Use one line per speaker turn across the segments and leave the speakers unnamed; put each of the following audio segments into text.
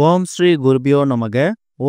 ஓம் ஸ்ரீ குருபியோ நமக.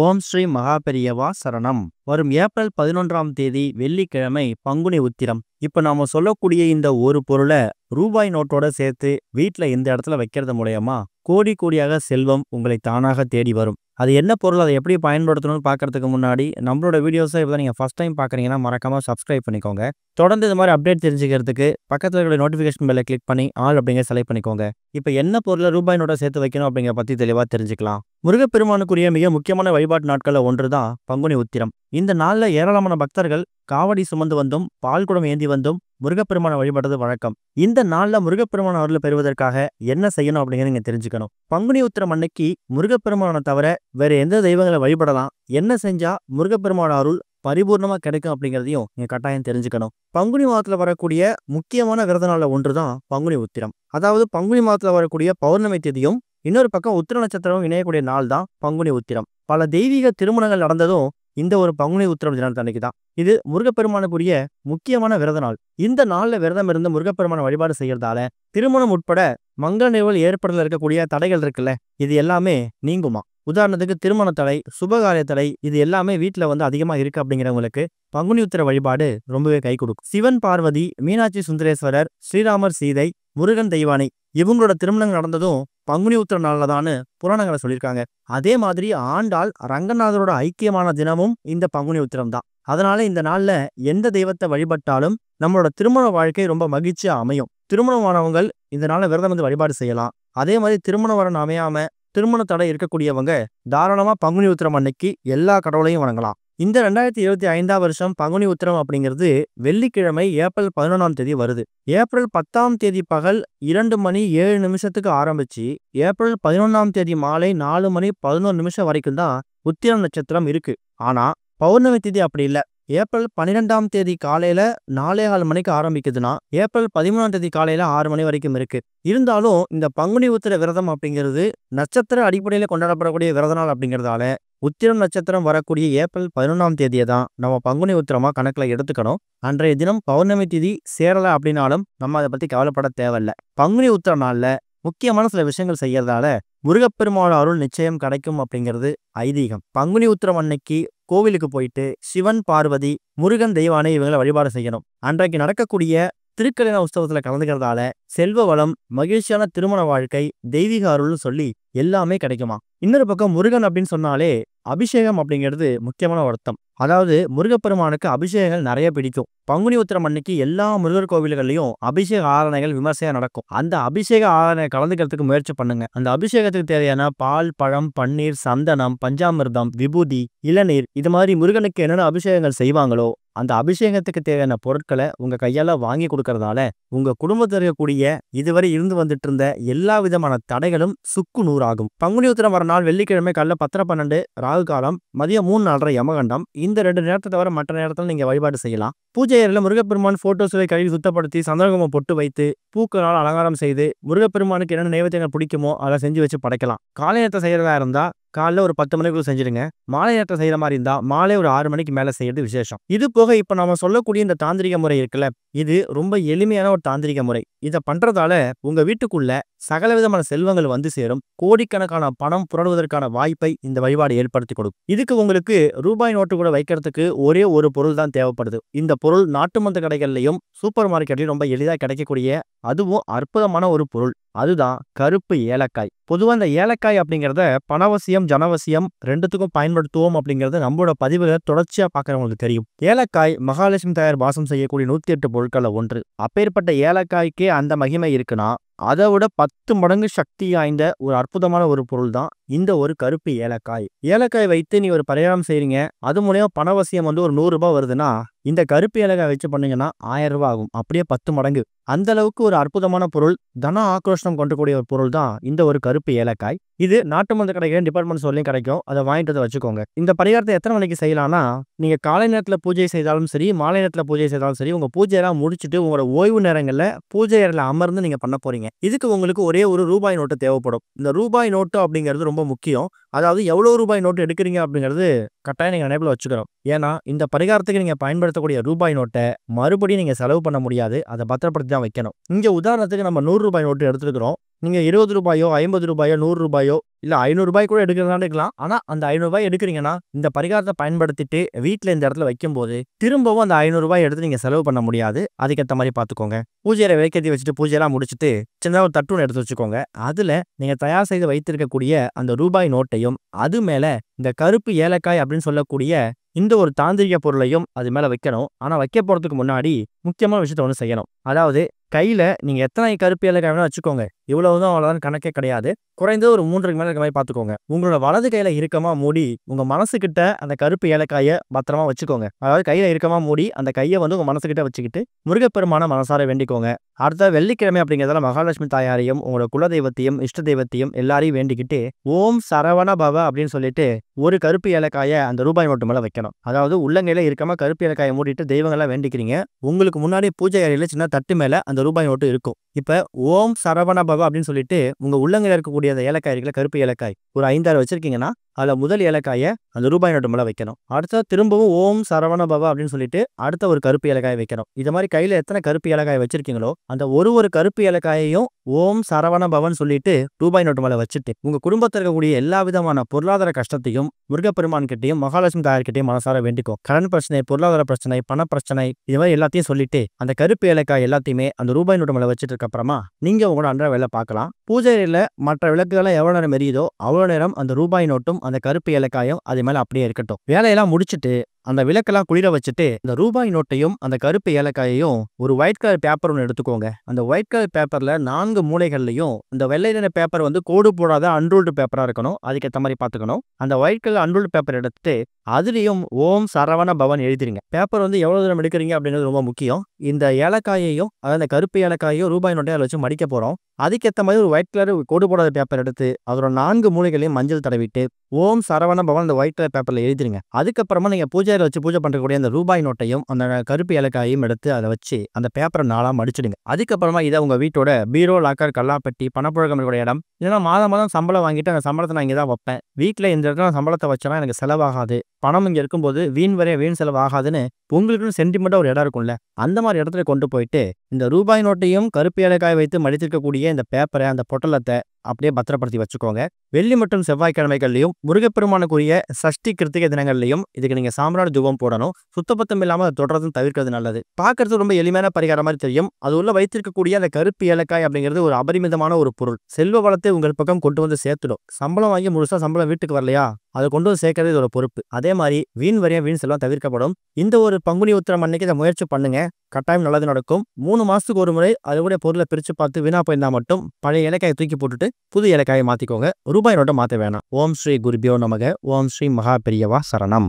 ஓம் ஸ்ரீ மகாபெரியவா சரணம். வரும் ஏப்ரல் 11ஆம் தேதி வெள்ளிக்கிழமை பங்குனி உத்திரம். இப்ப நாம சொல்லக்கூடிய இந்த ஒரு பொருளை ரூபாய் நோட்டோட சேர்த்து வீட்டுல இந்த இடத்துல வைக்கிறது மூலயமா கோடி கோடியாக செல்வம் உங்களை தானாக தேடி வரும். அது என்ன பொருள், அதை எப்படி பயன்படுத்தணும்னு பார்க்கறதுக்கு முன்னாடி நம்மளோட வீடியோஸை இப்போ நீங்கள் ஃபஸ்ட் டைம் பார்க்குறீங்கன்னா மறக்காம சப்ஸ்கிரைப் பண்ணிக்கோங்க. தொடர்ந்து இது மாதிரி அப்டேட் தெரிஞ்சுக்கிறதுக்கு பக்கத்தில் இருக்கிற நோட்டிஃபிகேஷன் பெல்லை கிளிக் பண்ணி ஆல் அப்படிங்கிற செலக்ட் பண்ணிக்கோங்க. இப்போ என்ன பொருளை ரூபாய் நோட்டை சேர்த்து வைக்கணும் அப்படிங்கிற பற்றி தெளிவாக தெரிஞ்சுக்கலாம். முருகப்பெருமானுக்குரிய மிக முக்கியமான வழிபாட்டு நாட்களில் ஒன்று தான் பங்குனி உத்திரம். இந்த நாளில் ஏராளமான பக்தர்கள் காவடி சுமந்து வந்தும் பால் குடம் ஏந்தி வந்தும் முருகப்பெருமானை வழிபடுறது வழக்கம். இந்த நாளில் முருகப்பெருமான அருளை பெறுவதற்காக என்ன செய்யணும் அப்படிங்கிறத நீங்க தெரிஞ்சுக்கணும். பங்குனி உத்திரம் அன்னைக்கு முருகப்பெருமானை தவிர வேற எந்த தெய்வங்களை வழிபடலாம், என்ன செஞ்சா முருகப்பெருமான அருள் பரிபூர்ணமா கிடைக்கும் அப்படிங்கிறதையும் நீங்க கட்டாயம் தெரிஞ்சுக்கணும். பங்குனி மாதத்துல வரக்கூடிய முக்கியமான விரத நாள்ல ஒன்றுதான் பங்குனி உத்திரம். அதாவது பங்குனி மாதத்துல வரக்கூடிய பௌர்ணமி திதியும் இன்னொரு பக்கம் உத்திர நட்சத்திரமும் இணையக்கூடிய நாள் தான் பங்குனி உத்திரம். பல தெய்வீக திருமணங்கள் நடந்ததும் இந்த ஒரு பங்குனி உத்திரம் தினத்தன்னைக்கு தான். இது முருகப்பெருமானுக்குரிய முக்கியமான விரத நாள். இந்த நாள்ல விரதம் இருந்து முருகப்பெருமான வழிபாடு செய்யறதால திருமணம் உட்பட மங்கள நிகழ்வுகள் ஏற்படுதல இருக்கக்கூடிய தடைகள் இருக்குல்ல, இது எல்லாமே நீங்குமா. உதாரணத்துக்கு திருமண தடை, சுபகாரிய தடை, இது எல்லாமே வீட்டுல அதிகமா இருக்கு அப்படிங்கிறவங்களுக்கு பங்குனி உத்திர வழிபாடு ரொம்பவே கை கொடுக்கும். சிவன் பார்வதி, மீனாட்சி சுந்தரேஸ்வரர், ஸ்ரீராமர் சீதை, முருகன் தெய்வானை இவங்களோட திருமணங்கள் நடந்ததும் பங்குனி உத்திர நாள்லதான்னு புராணங்களை சொல்லியிருக்காங்க. அதே மாதிரி ஆண்டாள் ரங்கநாதரோட ஐக்கியமான தினமும் இந்த பங்குனி உத்திரம் தான். அதனால இந்த நாள்ல எந்த தெய்வத்தை வழிபட்டாலும் நம்மளோட திருமண வாழ்க்கை ரொம்ப மகிழ்ச்சியா அமையும். திருமணமானவங்கள் இந்த நாள்ல விரதம் வழிபாடு செய்யலாம். அதே மாதிரி திருமண வரன் அமையாம திருமண தடை இருக்கக்கூடியவங்க தாராளமா பங்குனி உத்திரம் அன்னைக்கு எல்லா கடவுளையும் வணங்கலாம். இந்த 2025ஆம் வருஷம் பங்குனி உத்திரம் அப்படிங்கிறது வெள்ளிக்கிழமை ஏப்ரல் 11ஆம் தேதி வருது. ஏப்ரல் 10ஆம் தேதி பகல் 2 மணி 7 நிமிஷத்துக்கு ஆரம்பிச்சு ஏப்ரல் 11ஆம் தேதி மாலை 4 மணி 11 நிமிஷம் வரைக்கும் தான் உத்திரம் நட்சத்திரம் இருக்கு. ஆனா பௌர்ணமி திதி அப்படி இல்லை. ஏப்ரல் 12ஆம் தேதி காலையில 4:15 மணிக்கு ஆரம்பிக்குதுன்னா ஏப்ரல் 13ஆம் தேதி காலையில 6 மணி வரைக்கும் இருக்கு. இருந்தாலும் இந்த பங்குனி உத்திர விரதம் அப்படிங்கிறது நட்சத்திர அடிப்படையில கொண்டாடப்படக்கூடிய விரத நாள் அப்படிங்கிறதால உத்திரம் நட்சத்திரம் வரக்கூடிய ஏப்ரல் 11ஆம் தேதியை தான் நம்ம பங்குனி உத்திரமா கணக்குல எடுத்துக்கணும். அன்றைய தினம் பௌர்ணமி திதி சேரல அப்படின்னாலும் நம்ம அதை பத்தி கவலைப்பட தேவையில்ல. பங்குனி உத்திர நாள்ல முக்கியமான சில விஷயங்கள் செய்யறதால முருகப்பெருமானோட அருள் நிச்சயம் கிடைக்கும் அப்படிங்கிறது ஐதீகம். பங்குனி உத்திரம் அன்னைக்கு கோவிலுக்கு போயிட்டு சிவன் பார்வதி முருகன் தெய்வானை இவங்களை வழிபாடு செய்யணும். அன்றைக்கு நடக்கக்கூடிய திருக்கல்யாண உற்சவத்துல கலந்துக்கிறதால செல்வ வளம், மகிழ்ச்சியான திருமண வாழ்க்கை, தெய்வீக அருள்னு சொல்லி எல்லாமே கிடைக்குமா. இன்னொரு பக்கம் முருகன் அப்படின்னு சொன்னாலே அபிஷேகம் அப்படிங்கிறது முக்கியமான அர்த்தம். அதாவது முருகப்பெருமானுக்கு அபிஷேகங்கள் நிறைய பிடிக்கும். பங்குனி உத்திரம் அன்னைக்கு எல்லா முருகர் கோவில்கள்லையும் அபிஷேக ஆராதனைகள் விமர்சையா நடக்கும். அந்த அபிஷேக ஆராதனை கலந்துக்கிறதுக்கு முயற்சி பண்ணுங்க. அந்த அபிஷேகத்துக்கு தேவையான பால், பழம், பன்னீர், சந்தனம், பஞ்சாமிர்தம், விபூதி, இளநீர், இது மாதிரி முருகனுக்கு என்னென்ன அபிஷேகங்கள் செய்வாங்களோ அந்த அபிஷேகத்துக்கு தேவையான பொருட்களை உங்க கையால வாங்கி கொடுக்கறதால உங்க குடும்பத்தில் இருக்கக்கூடிய இதுவரை இருந்து வந்துட்டு இருந்த எல்லா விதமான தடைகளும் சுக்கு நூறாகும். பங்குனி உத்திரம் வர நாள் வெள்ளிக்கிழமை காலைல 10:12 ராகு காலம், மதியம் 3:4 யமகண்டம். இந்த 2 நேரத்தை தவிர மற்ற நேரத்தில் நீங்க வழிபாடு செய்யலாம். பூஜை அறையில முருகப்பெருமான் போட்டோஸை கழுவி சுத்தப்படுத்தி சந்திரகுமம் பொட்டு வைத்து பூக்களால் அலங்காரம் செய்து முருகப்பெருமானுக்கு என்னென்ன நைவேத்தியங்கள் பிடிக்குமோ அதை செஞ்சு வச்சு படைக்கலாம். காலை நேரத்தை செய்யறதா இருந்தா காலைல ஒரு 10 மணிக்குள்ள செஞ்சிடுங்க. மாலை நேரத்தை செய்யற மாதிரி இருந்தா மாலை ஒரு 6 மணிக்கு மேல செய்யறது விசேஷம். இது போக இப்ப நாம சொல்லக்கூடிய இந்த தாந்திரிக முறை இருக்குல்ல, இது ரொம்ப எளிமையான ஒரு தாந்திரிக முறை. இதை பண்றதால உங்க வீட்டுக்குள்ள சகல விதமான செல்வங்கள் வந்து சேரும். கோடிக்கணக்கான பணம் புரளுவதற்கான வாய்ப்பை இந்த வழிபாடு ஏற்படுத்தி கொடுக்கும். இதுக்கு உங்களுக்கு ரூபாய் நோட்டு கூட வைக்கிறதுக்கு ஒரே ஒரு பொருள் தான் தேவைப்படுது. இந்த பொருள் நாட்டு மந்த கடைகள்லையும் சூப்பர் மார்க்கெட்லையும் ரொம்ப எளிதாக கிடைக்கக்கூடிய அதுவும் அற்புதமான ஒரு பொருள். அதுதான் கருப்பு ஏலக்காய். பொதுவா இந்த ஏலக்காய் அப்படிங்கிறத பணவசியம், ஜனவசியம் ரெண்டுத்துக்கும் பயன்படுத்துவோம் அப்படிங்கிறது நம்மளோட பதிவுகளை தொடர்ச்சியா பாக்குறவங்களுக்கு தெரியும். ஏலக்காய் மகாலட்சுமி தாயார் வாசம் செய்யக்கூடிய 108 பொருட்கள்ல ஒன்று. அப்பேற்பட்ட ஏலக்காய்க்கே அந்த மகிமை இருக்குன்னா அதை விட 10 மடங்கு சக்தி வாய்ந்த ஒரு அற்புதமான ஒரு பொருள் தான் இந்த ஒரு கருப்பு ஏலக்காய். ஏலக்காய் வைத்து நீ ஒரு பரிகாரம் செய்றீங்க, அது மூலமா பணவசியம் ஒரு 100 ரூபாய் வருதுன்னா இந்த கருப்பு ஏலக்காய் வச்சு பண்ணீங்கன்னா 1000 ரூபாய் ஆகும். அப்படியே 10 மடங்கு. அந்த அளவுக்கு ஒரு அற்புதமான பொருள், தன ஆக்ரோஷம் கொண்டக்கூடிய ஒரு பொருள் தான் இந்த ஒரு கருப்பு ஏலக்காய். இது நாட்டு மருந்து கடைகள், டிபார்ட்மெண்ட் ஸ்டோர்லையும் கிடைக்கும். அதை வாங்கிட்டு வச்சுக்கோங்க. இந்த பரிகாரத்தை எத்தனை மணிக்கு செய்யலாம்னா, நீங்க காலை நேரத்துல பூஜை செய்தாலும் சரி, மாலை நேரத்துல பூஜை செய்தாலும் சரி, உங்க பூஜையெல்லாம் முடிச்சுட்டு உங்களோட ஓய்வு நேரங்கள்ல பூஜை அறையில அமர்ந்து நீங்க பண்ண போறீங்க. இதுக்கு உங்களுக்கு ஒரே ஒரு ரூபாய் நோட்டு தேவைப்படும். இந்த ரூபாய் நோட்டு அப்படிங்கிறது ரொம்ப முக்கியம். அதாவது எவ்வளவு ரூபாய் நோட்டு எடுக்கிறீங்க அப்படிங்கிறது கட்டாயம் நீங்க நினைவுல வச்சுக்கிறோம். ஏன்னா இந்த பரிகாரத்துக்கு நீங்க பயன்படுத்தக்கூடிய ரூபாய் நோட்டை மறுபடியும் நீங்க செலவு பண்ண முடியாது. அதை பத்திரப்படுத்தி தான் வைக்கணும். இங்க உதாரணத்துக்கு நம்ம 100 ரூபாய் நோட்டு எடுத்துக்கிறோம். நீங்க ரூ. 20 ரூ. 50 ரூ. 100 இல்ல ரூ. 500 கூட எடுக்கிறதா இருக்கலாம். ஆனா அந்த ரூ. 500 எடுக்கிறீங்கன்னா, இந்த பரிகாரத்த பயன்படுத்திட்டு வீட்ல இந்த இடத்துல வைக்கும்போது, திரும்பவும் அந்த ரூ. 500 எடுத்து நீங்க செலவு பண்ண முடியாது. அதுக்கேத்த மாரி பார்த்துக்கோங்க. பூஜை அறை விளக்கேத்தி வச்சுட்டு பூஜையெல்லாம் முடிச்சுட்டு, சின்னதா ஒரு தட்டு ஒண்ணு எடுத்து வச்சுக்கோங்க. அதுல நீங்க தயார் செய்து வைத்திருக்கக்கூடிய அந்த ரூபாய் நோட்டையும், அது மேல இந்த கருப்பு ஏலக்காய் அப்படின்னு சொல்லக்கூடிய இந்த ஒரு தாந்திரிக பொருளையும் அது மேல வைக்கணும். ஆனா வைக்க போறதுக்கு முன்னாடி முக்கியமான விஷயத்த ஒண்ணு செய்யணும். அதாவது கையில நீங்க எத்தனை கருப்பு ஏலக்காய் வேணா வச்சுக்கோங்க. இவ்வளவுதான் அவ்வளவுதான் கணக்கே கிடையாது. குறைந்தது ஒரு 3க்கு மேல இருக்க மாரி பார்த்துக்கோங்க. உங்களோட வலது கையில இறுக்கமா மூடி, உங்க மனசுகிட்ட அந்த கருப்பு ஏலக்காய பத்திரமா வச்சுக்கோங்க. அதாவது கையில இறுக்கமா மூடி, அந்த கைய வந்து உங்க மனசுகிட்ட வச்சுக்கிட்டு, முருகப்பெருமான மனசார வேண்டிக்கோங்க. அடுத்த வெள்ளிக்கிழமை அப்படிங்கிறதால மகாலட்சுமி தாயாரையும், உங்களோட குலதெய்வத்தையும், இஷ்ட தெய்வத்தையும் எல்லாரையும் வேண்டிக்கிட்டு, ஓம் சரவண பவ அப்படின்னு சொல்லிட்டு, ஒரு கருப்பு ஏலக்காய அந்த ரூபாய் நோட்டு மேல வைக்கணும். அதாவது உள்ளங்கையில இறுக்கமா கருப்பு ஏலக்காய மூடிட்டு தெய்வங்கள வேண்டிக்கிறீங்க. உங்களுக்கு முன்னாடி பூஜை அறையில சின்ன தட்டு மேல அந்த ரூபாய் நோட்டு இருக்கும். இப்ப ஓம் சரவண பவ அப்படின்னு சொல்லிட்டு, உங்க உள்ளங்கையில இருக்கக்கூடிய அந்த ஏலக்காய் இருக்குல்ல, கருப்பு ஏலக்காய் ஒரு 5, 6 வச்சிருக்கீங்கன்னா, அதுல முதல் ஏலக்காய அந்த ரூபாய் நோட்டு மேல வைக்கணும். அடுத்தது திரும்பவும் ஓம் சரவண பவ அப்படின்னு சொல்லிட்டு அடுத்த ஒரு கருப்பு ஏலக்காய வைக்கணும். இது மாதிரி கையில எத்தனை கருப்பு ஏலக்காய் வச்சிருக்கீங்களோ, அந்த ஒரு கருப்பு ஏலக்காயையும் ஓம் சரவண பவன் சொல்லிட்டு ரூபாய் நோட்டு மேல வச்சுட்டு, உங்க குடும்பத்தில் இருக்கக்கூடிய எல்லா விதமான பொருளாதார கஷ்டத்தையும் முருகப்பெருமான் கிட்டையும் மகாலட்சுமி தாயார் கிட்டையும் மனசார வேண்டிக்கும். கடன் பிரச்சனை, பொருளாதார பிரச்சனை, பண பிரச்சனை, இது மாதிரி எல்லாத்தையும் சொல்லிட்டு அந்த கருப்பு ஏலக்காய் எல்லாத்தையுமே அந்த ரூபாய் நோட்டு மேல வச்சிட்டு அப்புறமா நீங்க உங்களோட அன்றாட வேலை பார்க்கலாம். பூஜை அறையில மற்ற விளக்குகள் எவ்வளவு நேரம் எரியுதோ அவ்வளவு நேரம் அந்த ரூபாய் நோட்டும் அந்த கருப்பு ஏலக்காயும் அது மேல அப்படியே இருக்கட்டும். வேலையெல்லாம் முடிச்சிட்டு அந்த விளக்கெல்லாம் குளிர வச்சுட்டு இந்த ரூபாய் நோட்டையும் அந்த கருப்பு ஏலக்காயையும் ஒரு ஒயிட் கலர் பேப்பர் ஒன்று எடுத்துக்கோங்க. அந்த ஒயிட் கலர் பேப்பர்ல 4 மூலைகள்லையும் இந்த வெள்ளை நிற பேப்பர் வந்து கோடு போடாத அன்ரூல்டு பேப்பரா இருக்கணும். அதுக்கேற்ற மாதிரி பார்த்துக்கணும். அந்த ஒயிட் கலர் அன்ரூல்டு பேப்பர் எடுத்துட்டு அதுலயும் ஓம் சரவண பவன் எழுதிருங்க. பேப்பர் வந்து எவ்வளவு தூரம் எடுக்கிறீங்க அப்படிங்கிறது ரொம்ப முக்கியம். இந்த ஏலக்காயையும் அதாவது அந்த கருப்பு ஏலக்காயையும் ரூபாய் நோட்டையும் அதில் வச்சு மடிக்க போறோம். அதுக்கேற்ற மாதிரி ஒரு ஒயிட் கலர் கோடு போடாத பேப்பர் எடுத்து அதோட 4 மூலைகளையும் மஞ்சள் தடவிட்டு ஓம் சரவண பவன் அந்த ஒயிட் கலர் பேப்பர்ல எழுதிருங்க. அதுக்கப்புறமா நீங்க பூஜையில வச்சு பூஜை பண்றக்கூடிய அந்த ரூபாய் நோட்டையும் அந்த கருப்பு ஏலக்காயையும் எடுத்து அதை வச்சு அந்த பேப்பரை 4ஆ மடிச்சிடுங்க. அதுக்கப்புறமா இதை உங்க வீட்டோட பீரோ, லாக்கர், கல்லாப்பெட்டி, பணப்புழக்கம் இருக்கக்கூடிய இடம், இல்லைன்னா மாதம் சம்பளம் வாங்கிட்டு அந்த சம்பளத்தை நான் இங்கே தான் வைப்பேன். வீட்டில் இந்த இடத்துல சம்பளத்தை வச்சா எனக்கு செலவாகாது, பணம் இங்கே இருக்கும்போது வீண் செலவு ஆகாதுன்னு உங்களுக்குன்னு சென்டிமெண்டா ஒரு இடம் இருக்கும்ல, அந்த மாதிரி இடத்துல கொண்டு போயிட்டு இந்த ரூபாய் நோட்டையும் கருப்பு ஏலக்காய் வைத்து மடித்திருக்கக்கூடிய இந்த பேப்பரை, அந்த பொட்டலத்தை அப்படியே பத்திரப்படுத்தி வச்சுக்கோங்க. வெள்ளி மற்றும் செவ்வாய்க்கிழமைகள்லையும் முருகப்பெருமானுக்குரிய சஷ்டி கிருத்திகை தினங்கள்லையும் இதுக்கு நீங்க சாம்பிராணி தூபம் போடணும். சுத்தபத்தம் இல்லாம அதை தொடர்றதும் தவிர்க்கிறது நல்லது. பார்க்கறது ரொம்ப எளிமையான பரிகாரம் மாதிரி தெரியும். அது உள்ள வைத்திருக்கக்கூடிய அந்த கருப்பு ஏலக்காய் அப்படிங்கிறது ஒரு அபரிமிதமான ஒரு பொருள். செல்வ வளத்தை உங்கள் பக்கம் கொண்டு வந்து சேர்த்துடும். சம்பளம் வாங்கி முழுசா சம்பளம் வீட்டுக்கு வரலையா, அதை கொண்டு வந்து சேர்க்கறது இதோட பொறுப்பு. அதே மாதிரி வீண் செல்வம் தவிர்க்கப்படும். இந்த ஒரு பங்குனி உத்திரம் அன்னைக்கு இதை முயற்சி பண்ணுங்க. கட்டாயம் நல்லது நடக்கும். 3 மாசத்துக்கு ஒரு முறை அதோட பொருளை பிரிச்சு பார்த்து வீணா போயிருந்தா மட்டும் பழைய ஏலக்காயை தூக்கி போட்டுட்டு புது ஏலக்காயை மாத்திக்கோங்க. ரூபாய் நோட்டை மாத்த வேணாம். ஓம் ஸ்ரீ குருபியோ நமக. ஓம் ஸ்ரீ மகா பெரியவா சரணம்.